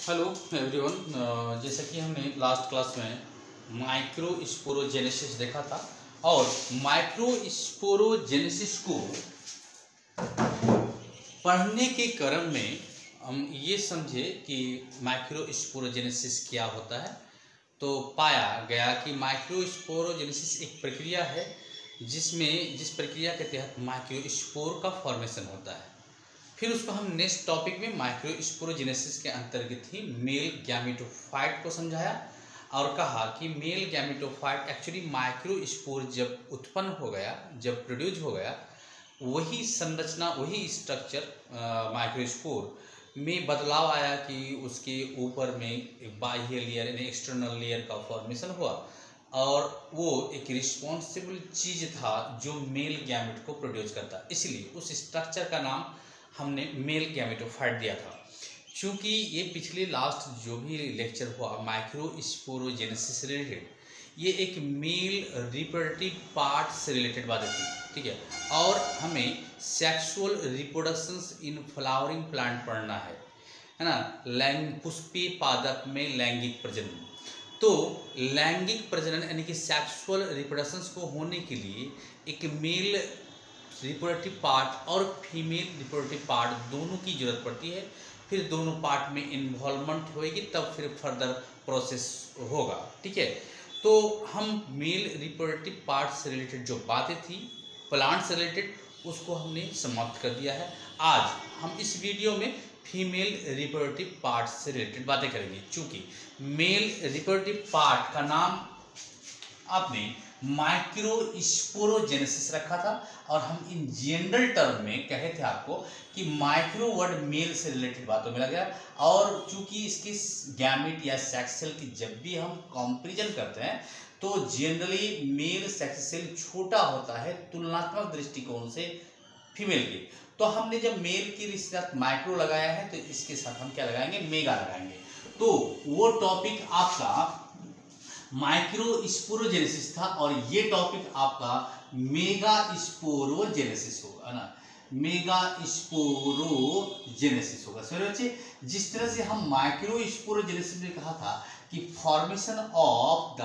Hello everyone, जैसा कि हमने लास्ट क्लास में माइक्रोस्पोरोजेनेसिस देखा था और माइक्रोस्पोरोजेनेसिस को पढ़ने के क्रम में हम ये समझे कि माइक्रोस्पोरोजेनेसिस क्या होता है। तो पाया गया कि माइक्रोस्पोरोजेनेसिस एक प्रक्रिया है जिस प्रक्रिया के तहत माइक्रोस्पोर का फॉर्मेशन होता है। फिर उसको हम नेक्स्ट टॉपिक में माइक्रोस्पोरोजेनेसिस के अंतर्गत ही मेल गैमेटोफाइट को समझाया और कहा कि मेल गैमेटोफाइट एक्चुअली माइक्रोस्पोर जब उत्पन्न हो गया, जब प्रोड्यूस हो गया, वही संरचना, वही स्ट्रक्चर माइक्रोस्पोर में बदलाव आया कि उसके ऊपर में एक बाह्य लेयर यानी एक्सटर्नल लेयर का फॉर्मेशन हुआ और वो एक रिस्पॉन्सिबल चीज़ था जो मेल गैमेट को प्रोड्यूस करता। इसलिए उस स्ट्रक्चर का नाम हमने मेल गैमेटोफाइट दिया था। चूँकि ये पिछले लास्ट जो भी लेक्चर हुआ माइक्रोस्पोरोजेनेसिस से रिलेटेड, ये एक मेल रिप्रोडक्टिव पार्ट से रिलेटेड बातें थी, ठीक है। और हमें sexual reproductions in flowering plant पढ़ना है ना। पुष्पीय पादप में लैंगिक प्रजनन, तो लैंगिक प्रजनन यानी कि सेक्सुअल रिप्रोडक्शंस को होने के लिए एक मेल रिप्रोडक्टिव पार्ट और फीमेल रिप्रोडक्टिव पार्ट दोनों की जरूरत पड़ती है। फिर दोनों पार्ट में इन्वॉल्वमेंट होएगी तब फिर फर्दर प्रोसेस होगा, ठीक है। तो हम मेल रिप्रोडक्टिव पार्ट से रिलेटेड जो बातें थी प्लांट से रिलेटेड, उसको हमने समाप्त कर दिया है। आज हम इस वीडियो में फीमेल रिप्रोडक्टिव पार्ट से रिलेटेड बातें करेंगे। चूँकि मेल रिप्रोडक्टिव पार्ट का नाम आपने माइक्रोस्पोरोजेनेसिस रखा था और हम इन जनरल टर्म में कहे थे आपको कि माइक्रो वर्ड मेल से रिलेटेड बातों में लग गया। और चूंकि इसकी गैमेट या सेक्स सेल की जब भी हम कंपैरिजन करते हैं तो जनरली मेल सेक्स सेल छोटा होता है तुलनात्मक दृष्टिकोण से फीमेल के। तो हमने जब मेल के साथ माइक्रो लगाया है तो इसके साथ हम क्या लगाएंगे, मेगा लगाएंगे। तो वो टॉपिक आपका माइक्रोस्पोरोजेनेसिस था और ये टॉपिक आपका मेगा स्पोरोजेनेसिस होगा ना, मेगा स्पोरोजेनेसिस होगा। सॉरी बच्चे, जिस तरह से हम माइक्रोस्पोरोजेनेसिस में कहा था कि फॉर्मेशन ऑफ द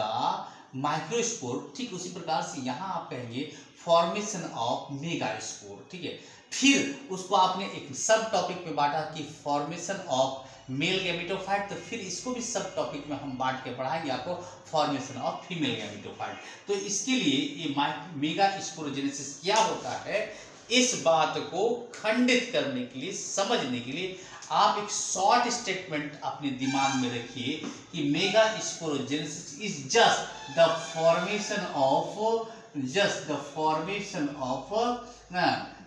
माइक्रोस्पोर, ठीक उसी प्रकार से यहाँ आप कहेंगे फॉर्मेशन ऑफ मेगा स्पोर, ठीक है। फिर उसको आपने एक सब टॉपिक में बांटा कि फॉर्मेशन ऑफ मेल गैमेटोफाइट, तो फिर इसको भी सब टॉपिक में हम बांट के पढ़ाएंगे आपको फॉर्मेशन ऑफ फीमेल गैमेटोफाइट। तो इसके लिए ये मेगा स्पोरोजेनेसिस क्या होता है, इस बात को खंडित करने के लिए, समझने के लिए आप एक शॉर्ट स्टेटमेंट अपने दिमाग में रखिए कि mega sporogenesis is just the formation of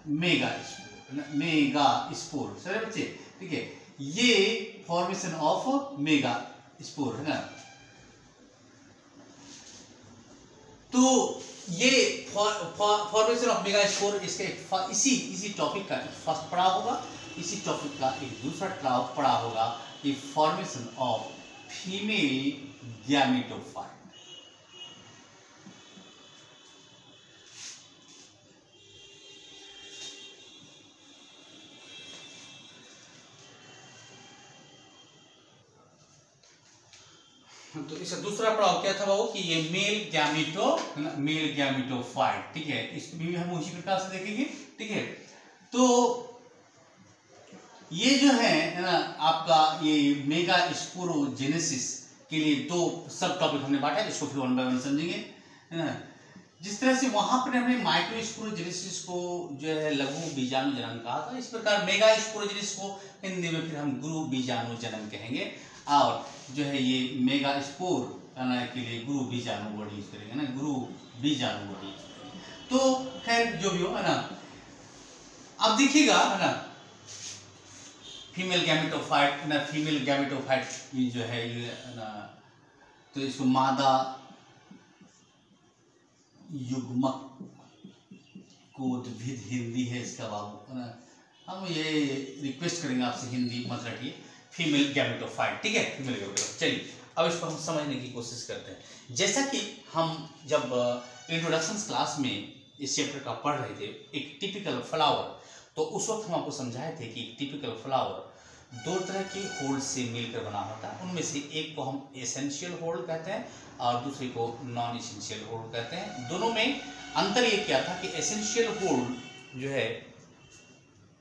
mega spore. Sir बच्चे, ठीक है, ये फॉर्मेशन ऑफ मेगा स्पोर है ना। तो ये फॉर्मेशन ऑफ मेगा स्पोर, इसका इसी टॉपिक का एक फर्स्ट पड़ाव होगा। इसी टॉपिक का एक दूसरा पड़ाव होगा कि फॉर्मेशन ऑफ फीमेल गैमेटोफाइट। तो इसका दूसरा पड़ाव क्या था बाबू कि ये मेल गैमेटोफाइट, ठीक है। इसको भी हम उसी प्रकार से देखेंगे, ठीक है। तो ये जो है ना आपका ये मेगा स्पोरोजेनेसिस के लिए दो सब टॉपिक हमने बांटा है, इसको फिर वन बाय वन समझेंगे, है ना। जिस तरह से वहां पर हमने माइक्रोस्पोरोजेनेसिस को जो है लघु बीजाणु जनन कहा था, इस प्रकार मेगा स्पोरोजेनेसिस को हिंदी में फिर हम गुरु बीजाणु जनन कहेंगे। और जो है ये मेगा स्पोर के लिए गुरु बीजाणु वर्ड यूज करेंगे ना, गुरु बीजाणु वर्ड यूज करेंगे। तो खैर जो भी हो, है ना। अब देखिएगा, है ना, फीमेल गैमेटोफाइट जो है ये ना, तो इसको मादा युग्मक कोद्भिद हिंदी है इसका बाबू, है ना। हम ये रिक्वेस्ट करेंगे आपसे हिंदी मत रखिए, फीमेल गैमेटोफाइट, ठीक है, फीमेल गैमेटोफाइट। चलिए अब इसको हम समझने की कोशिश करते हैं। जैसा कि हम जब इंट्रोडक्शन क्लास में इस चैप्टर का पढ़ रहे थे, एक टिपिकल फ्लावर, तो उस वक्त हम आपको समझाए थे कि टिपिकल फ्लावर दो तरह के होल्ड से मिलकर बना होता है। उनमें से एक को हम एसेंशियल होल्ड कहते हैं और दूसरे को नॉन एसेंशियल होल्ड कहते हैं। दोनों में अंतर ये क्या था कि एसेंशियल होल्ड जो है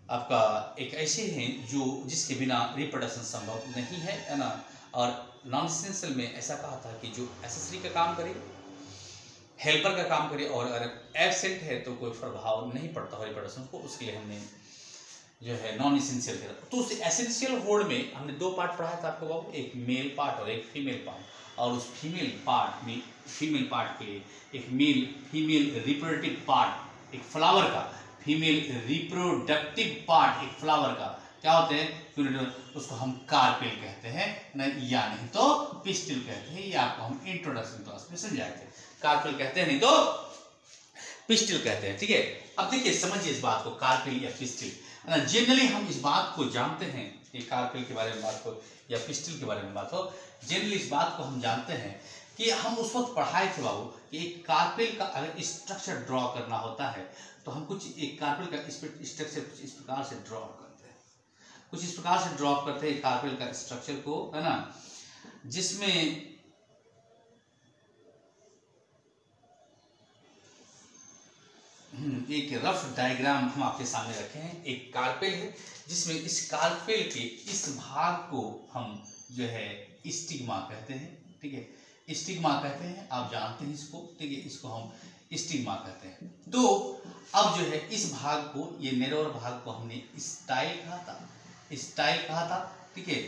आपका एक ऐसे हैं जो जिसके बिना रिप्रोडक्शन संभव नहीं है ना, और नॉन एसेंशियल में ऐसा कहा था कि जो एसेसरी का काम करे, हेल्पर का काम करे, और अगर एब्सेंट है तो कोई प्रभाव नहीं पड़ता हो रिप्रोडक्शन को, उसके लिए हमने जो है नॉन एसेंशियल किया। तो उस एसेंशियल होल्ड में हमने दो पार्ट पढ़ाया था आपको बाबू, एक मेल पार्ट और एक फीमेल पार्ट, और उस फीमेल पार्ट के लिए एक मेल फीमेल रिप्रोडक्टिव पार्ट, एक फ्लावर का फीमेल रिप्रोडक्टिव पार्ट एक फ्लावर का क्या होते हैं, उसको हम कार्पेल कहते हैं न, या नहीं तो पिस्टिल कहते हैं। ये आपको हम इंट्रोडक्शन क्लास में समझाए थे। कार्पेल कहते हैं नहीं तो पिस्टिल कहते हैं, ठीक है। अब देखिए समझिए इस बात को, कार्पेल या पिस्टिल। जनरली हम इस बात को जानते हैं कि कार्पेल के बारे में बात हो या पिस्टिल के बारे में बात हो, जनरली इस बात को हम जानते हैं कि हम उस वक्त पढ़ाए थे बाबू कि एक कार्पेल का अगर स्ट्रक्चर ड्रॉ करना होता है तो हम कुछ एक कार्पेल का स्ट्रक्चर कुछ इस प्रकार से ड्रॉ करते हैं, कुछ इस प्रकार से ड्रॉ करते हैं कार्पेल का स्ट्रक्चर को, है ना, जिसमें एक रफ डायग्राम हम आपके सामने रखे हैं। एक कार्पेल है जिसमें इस कार्पेल के इस भाग को हम जो है स्टिग्मा कहते हैं, ठीक है, स्टिग्मा कहते हैं, आप जानते हैं इसको, ठीक है, इसको हम स्टिग्मा कहते हैं। तो अब जो है इस भाग को, ये नेरोर भाग को हमने स्टाइल कहा था, ठीक है,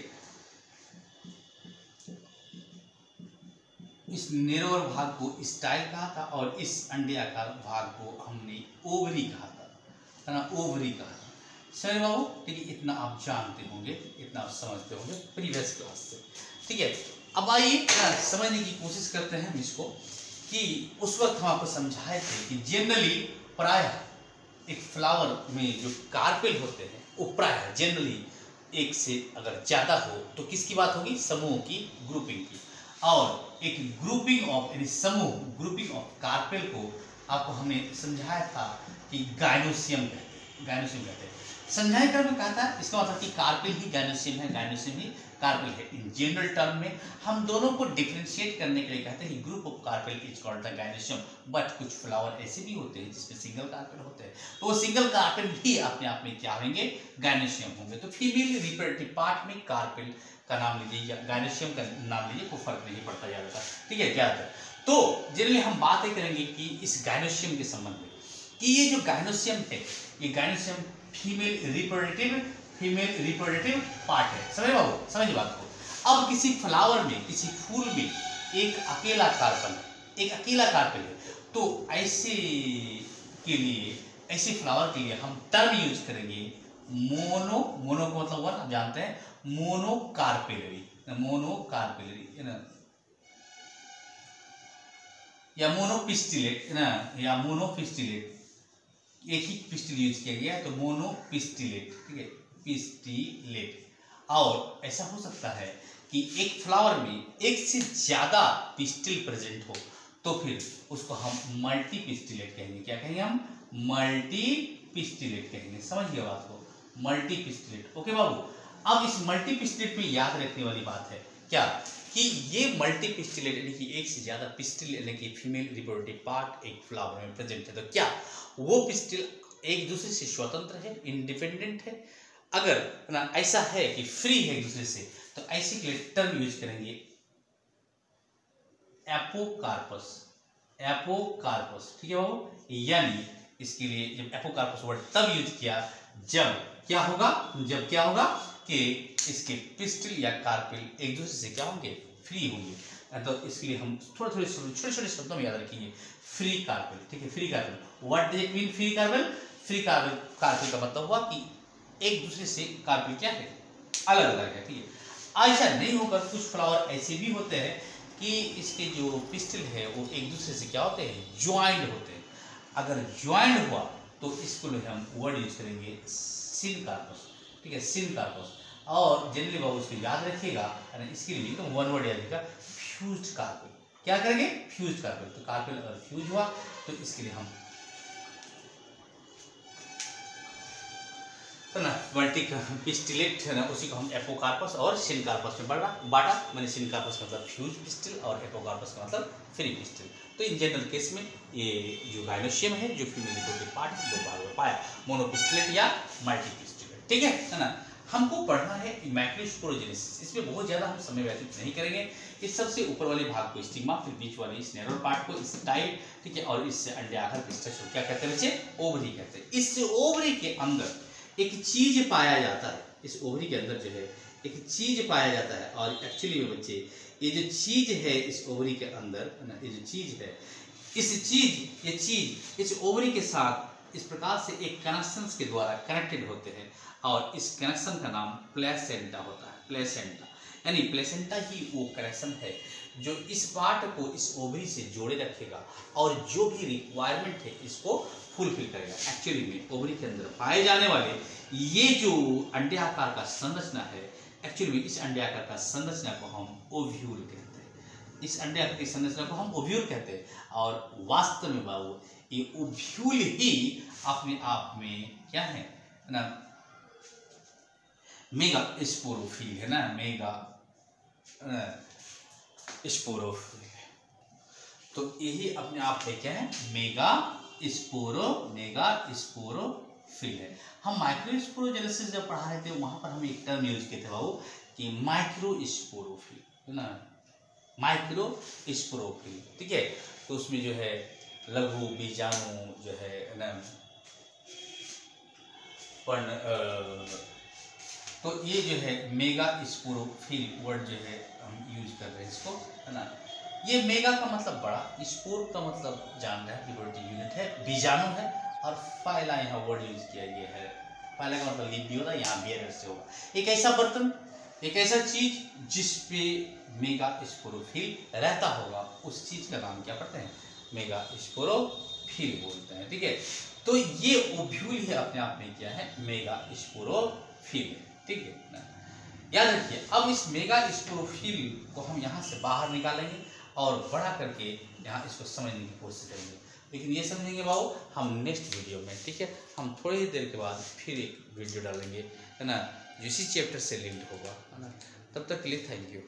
इस नेरोर भाग को स्टाइल कहा था, और इस अंडाकार भाग को हमने ओवरी कहा था, है ना, ओवरी कहा था। समझ बाबू, ठीक है, इतना आप जानते होंगे, इतना आप समझते होंगे प्रीवियस क्लास से, ठीक है। अब आइए समझने की कोशिश करते हैं हम इसको कि उस वक्त हम आपको समझाए थे कि जनरली प्रायः एक फ्लावर में जो कार्पेल होते हैं वो प्रायः जनरली एक से अगर ज्यादा हो तो किसकी बात होगी, समूह की, ग्रुपिंग की। और एक ग्रुपिंग ऑफ यानी समूह, ग्रुपिंग ऑफ कार्पेल को आपको हमने समझाया था कि गाइनोसियम कहते हैं। समझाए कर में कहा था, इसका मतलब कि कार्पेल ही गाइनोसियम है, गाइनोसियम ही कार्पेल है। इन जनरल टर्म में हम दोनों को डिफरेंशिएट करने के लिए कहते हैं group of carpel is called the gynoecium. But कुछ फ्लावर ऐसे भी होते हैं जिसमें सिंगल कार्पेल होते हैं, तो वो सिंगल कार्पेल भी अपने आप में क्या होंगे, गाइनोसियम होंगे। तो फीमेल रिप्रोडक्टिव पार्ट में कार्पेल का नाम लीजिए या गाइनोसियम का नाम लीजिए, कोई फर्क नहीं पड़ता ज्यादातर, ठीक है, ज्यादातर। तो जनरली हम बातें करेंगे कि इस गाइनोसियम के संबंध में कि ये जो गाइनोसियम है, ये गाइनोसियम फीमेल रिप्रोडक्टिव पार्ट है। समझ बाबू, समझिए बात को। अब किसी फ्लावर में, किसी फूल में एक अकेला कार्पेल है, तो ऐसे के लिए, ऐसे फ्लावर के लिए हम टर्म यूज करेंगे मोनो का मतलब हुआ, आप जानते हैं, मोनोकार्पेलरी है ना, या मोनोपिस्टिलेट है ना, या मोनोपिस्टिलेट, एक ही पिस्टिल यूज किया गया है तो मोनोपिस्टिलेट, ठीक है, पिस्टिलेट। और ऐसा हो सकता है कि एक फ्लावर में एक से ज्यादा पिस्टिल प्रेजेंट हो तो फिर उसको हम मल्टीपिस्टिलेट कहेंगे। क्या कहेंगे हम, मल्टीपिस्टिलेट कहेंगे। समझिए बात को, मल्टीपिस्टिलेट। ओके बाबू, अब इस मल्टीपिस्टिलेट में याद रखने वाली बात है क्या कि ये मल्टीपिस्टिलेट यानी कि एक से ज्यादा पिस्टिल यानी कि फीमेल रिप्रोडक्टिव पार्ट एक फ्लावर में प्रेजेंट है, तो क्या वो पिस्टिल एक दूसरे से स्वतंत्र है, इंडिपेंडेंट है? अगर ना ऐसा है कि फ्री है एक दूसरे से, तो ऐसे के लिए टर्म यूज करेंगे एपोकार्पस, ठीक है बाबू। यानी इसके लिए जब एपोकार्पस वर्ड तब यूज किया जब क्या होगा कि इसके पिस्टिल या कार्पेल एक दूसरे से क्या होंगे, फ्री होंगे। तो इसके लिए हम छोटे छोटे शब्दों में याद रखेंगे फ्री कार्पेल, ठीक है, free carpel. What does it mean free carpel? Free carpel का मतलब हुआ कि एक दूसरे से कार्पेल क्या है, अलग है, ठीक है। ऐसा नहीं होकर कुछ फ्लावर ऐसे भी होते हैं कि इसके जो पिस्टिल है वो एक दूसरे से क्या होते हैं, ज्वाइंट होते हैं। अगर ज्वाइंट हुआ तो इसको हम वर्ड यूज करेंगे सिनकार्पस, ठीक है, सिनकार्पस। और जनरली बाबू इसको याद रखिएगा, इसके लिए तो वन वर्ड याद रखिएगा, फ्यूज्ड कार्पेल। क्या करेंगे, फ्यूज्ड कार्पेल। तो कार्पेल अगर फ्यूज हुआ तो इसके लिए हम है ना, मल्टी पिस्टिलेट है ना, उसी को हम एपोकार्पस और सिनकार्पस में बांटा। मैंने सिनकार्पस का मतलब फ्यूज पिस्टिल और एपोकार्पस का मतलब फ्री पिस्टिल। तो इन जनरल केस में ये जो गाइनोशियम है, जो फीमेल रिप्रोडक्टिव पार्ट है, दो भागों में पाया, मोनोपिस्टिलेट या मल्टी पिस्टिलेट। ठीक है ना। हमको पढ़ना है मैक्रोस्पोरोजेनेसिस। इसमें बहुत ज़्यादा हम समय व्यतीत नहीं करेंगे। इस सबसे ऊपर वाले भाग को स्टिग्मा, फिर बीच वाले इस नैरो पार्ट को स्टाइल, ठीक है, और इससे अंडाकार की स्ट्रक्चर क्या कहते हैं बच्चे? ओवरी कहते हैं। इस ओवरी के अंदर एक चीज पाया जाता है। इस ओवरी के अंदर जो है एक चीज पाया जाता है, और एक्चुअली में बच्चे ये जो चीज है इस ओवरी के अंदर ना, ये जो चीज है, ये चीज इस ओवरी के साथ इस प्रकार से एक कनेक्शंस के द्वारा कनेक्टेड होते हैं, और इस कनेक्शन का नाम प्लेसेंटा होता है। प्लेसेंटा यानी प्लेसेंटा ही वो कनेक्शन है जो इस पार्ट को इस ओवरी से जोड़े रखेगा, और जो भी रिक्वायरमेंट है इसको फुलफिल करेगा। एक्चुअली में ओवरी के अंदर पाए जाने वाले ये जो अंडे आकार का संरचना है, एक्चुअली में इस अंडे आकार का संरचना को हम ओव्यूल कहते हैं। इस अंडे आकार की संरचना को हम ओव्यूल कहते हैं, और वास्तव में बाबू ये ओव्यूल ही अपने आप में क्या है ना, मेगा स्पोरोफिल है ना, मेगा स्पोरोफिल। तो यही अपने आप में क्या है? मेगा स्पोरोफिल है। हम माइक्रोस्पोरोजेनेसिस जब पढ़ा रहे थे वहां पर हम एक टर्म यूज किए थे बाबू कि माइक्रोस्पोरोफिल है ना, माइक्रोस्पोरोफिल। ठीक है, तो उसमें जो है लघु बीजाणु जो है ना, तो ये जो है मेगा स्पोरोफिल वर्ड जो है हम यूज कर रहे हैं इसको, है ना। ये मेगा का मतलब बड़ा, स्पोर का मतलब जान रहे हैं रिप्रोडक्टिव यूनिट है, बीजाणु है, और फाइला यहाँ वर्ड यूज किया गया है। फाइला का मतलब लिप भी होगा, यहाँ बियर से होगा। एक ऐसा बर्तन, एक ऐसा चीज जिसपे मेगा स्पोरोफिल रहता होगा, उस चीज का नाम क्या पढ़ते हैं? मेगा स्पोरोफिल बोलते हैं। ठीक है, तो ये ओव्यूल है अपने आप में क्या है? Mega sporophyll. ठीक है ना, याद रखिए। अब इस मेगा स्पोरोफिल को हम यहाँ से बाहर निकालेंगे और बड़ा करके यहाँ इसको समझने की कोशिश करेंगे, लेकिन ये समझेंगे बाबू हम नेक्स्ट वीडियो में। ठीक है, हम थोड़ी ही देर के बाद फिर एक वीडियो डालेंगे, है ना, जो इसी चैप्टर से लिंक्ड होगा, है ना। तब तक के लिए थैंक यू।